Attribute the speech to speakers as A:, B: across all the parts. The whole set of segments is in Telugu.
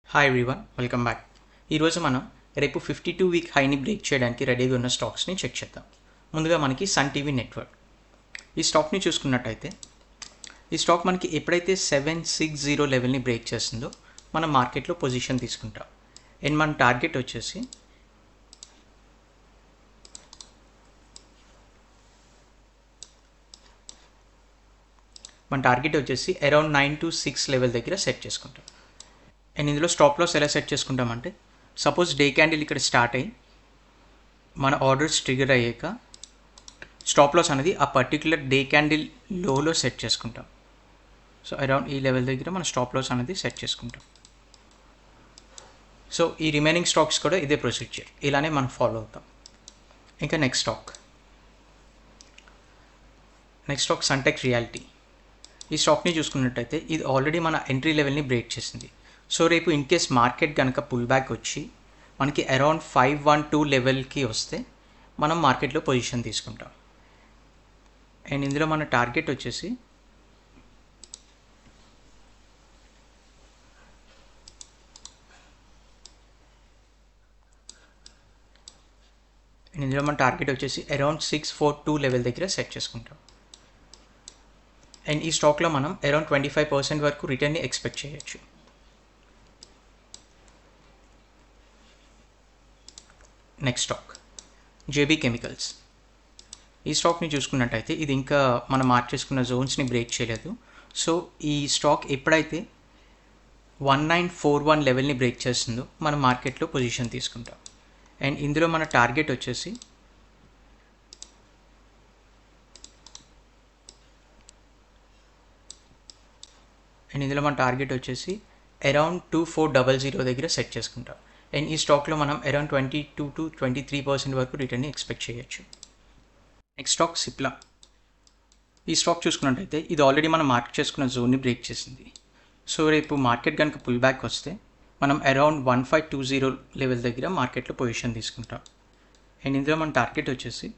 A: Hi everyone, welcome back. ఈరోజు మనం రేపు 52-వీక్ హైని బ్రేక్ చేయడానికి రెడీగా ఉన్న స్టాక్స్ని చెక్ చేద్దాం. ముందుగా మనకి సన్ టీవీ నెట్వర్క్. ఈ స్టాక్ని చూసుకున్నట్టయితే ఈ స్టాక్ మనకి ఎప్పుడైతే 760 లెవెల్ని బ్రేక్ చేస్తుందో మనం మార్కెట్లో పొజిషన్ తీసుకుంటాం. అండ్ మన టార్గెట్ వచ్చేసి అరౌండ్ 9 to 6 లెవెల్ దగ్గర సెట్ చేసుకుంటాం. అండ్ ఇందులో స్టాప్ లాస్ ఎలా సెట్ చేసుకుంటామంటే, సపోజ్ డే క్యాండిల్ ఇక్కడ స్టార్ట్ అయ్యి మన ఆర్డర్స్ ట్రిగర్ అయ్యాక స్టాప్ లాస్ అనేది ఆ పర్టికులర్ డే క్యాండిల్ లోలో సెట్ చేసుకుంటాం. సో అరౌండ్ ఈ లెవెల్ దగ్గర మన స్టాప్ లాస్ అనేది సెట్ చేసుకుంటాం. సో ఈ రిమైనింగ్ స్టాక్స్ కూడా ఇదే ప్రొసీజర్, ఇలానే మనం ఫాలో అవుతాం. ఇంకా నెక్స్ట్ స్టాక్ సన్టెక్ రియాలిటీ. ఈ స్టాక్ని చూసుకున్నట్టయితే ఇది ఆల్రెడీ మన ఎంట్రీ లెవెల్ని బ్రేక్ చేసింది. సో రేపు ఇన్ కేస్ మార్కెట్ కనుక పుల్ బ్యాక్ వచ్చి మనకి అరౌండ్ 512 లెవెల్కి వస్తే మనం మార్కెట్లో పొజిషన్ తీసుకుంటాం. అండ్ ఇందులో మన టార్గెట్ వచ్చేసి అరౌండ్ 642 లెవెల్ దగ్గర సెట్ చేసుకుంటాం. అండ్ ఈ స్టాక్లో మనం అరౌండ్ 25% వరకు రిటర్న్ని ఎక్స్పెక్ట్ చేయొచ్చు. Next stock JB chemicals. ఈ స్టాక్ని చూసుకున్నట్టయితే ఇది ఇంకా మనం మార్క్ చేసుకున్న జోన్స్ని బ్రేక్ చేయలేదు. సో ఈ స్టాక్ ఎప్పుడైతే 1941 లెవెల్ని బ్రేక్ చేస్తుందో మనం మార్కెట్లో పొజిషన్ తీసుకుంటాం. అండ్ ఇందులో మన టార్గెట్ వచ్చేసి అరౌండ్ 2400 దగ్గర సెట్ చేసుకుంటాం. అండ్ ఈ స్టాక్లో మనం అరౌండ్ 22 to 23% వరకు రిటర్న్ని ఎక్స్పెక్ట్ చేయొచ్చు. Next stock Cipla. ఈ స్టాక్ చూసుకున్నట్టయితే ఇది ఆల్రెడీ మనం మార్క్ చేసుకున్న జోన్ని బ్రేక్ చేసింది. సో రేపు మార్కెట్ కనుక పుల్ బ్యాక్ వస్తే మనం అరౌండ్ 1520 లెవెల్ దగ్గర మార్కెట్లో పొజిషన్ తీసుకుంటాం. అండ్ ఇందులో మన టార్గెట్ వచ్చేసి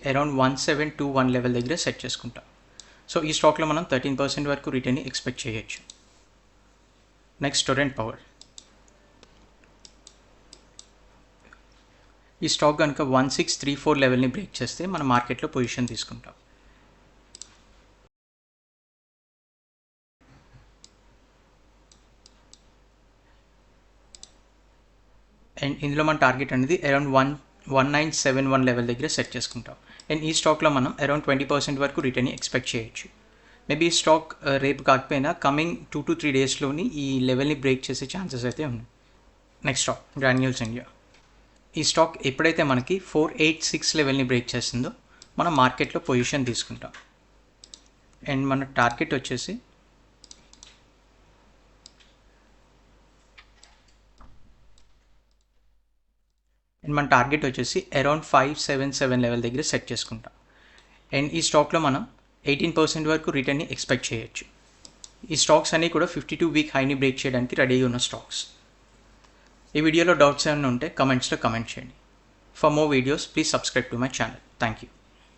A: అరౌండ్ 1721 లెవెల్ దగ్గర సెట్ చేసుకుంటాం. సో ఈ స్టాక్లో మనం 13% వరకు రిటర్న్ని ఎక్స్పెక్ట్ చేయొచ్చు. Next Torrent power. ఈ స్టాక్ కనుక 1634 లెవెల్ని బ్రేక్ చేస్తే మనం మార్కెట్లో పొజిషన్ తీసుకుంటాం. అండ్ ఇందులో మన టార్గెట్ అనేది అరౌండ్ 1971 లెవెల్ దగ్గర సెట్ చేసుకుంటాం. అండ్ ఈ స్టాక్లో మనం అరౌండ్ 20% వరకు రిటర్న్ని ఎక్స్పెక్ట్ చేయొచ్చు. మేబీ ఈ స్టాక్ రేపు కాకపోయినా కమింగ్ 2 to 3 డేస్లోని ఈ లెవెల్ని బ్రేక్ చేసే ఛాన్సెస్ అయితే ఉన్నాయి. Next stock granules India. ఈ స్టాక్ ఎప్పుడైతే మనకి 486 లెవెల్ని బ్రేక్ చేస్తుందో మనం మార్కెట్లో పొజిషన్ తీసుకుంటాం. అండ్ మన టార్గెట్ వచ్చేసి అరౌండ్ 577 లెవెల్ దగ్గర సెట్ చేసుకుంటాం. అండ్ ఈ స్టాక్లో మనం 18% వరకు రిటర్న్ని ఎక్స్పెక్ట్ చేయొచ్చు. ఈ స్టాక్స్ అన్నీ కూడా 52-వీక్ హైని బ్రేక్ చేయడానికి రెడీగా ఉన్న స్టాక్స్. ఈ వీడియోలో డౌట్స్ ఏమైనా ఉంటే కమెంట్స్లో కమెంట్ చేయండి. For more videos please subscribe to my channel. Thank you.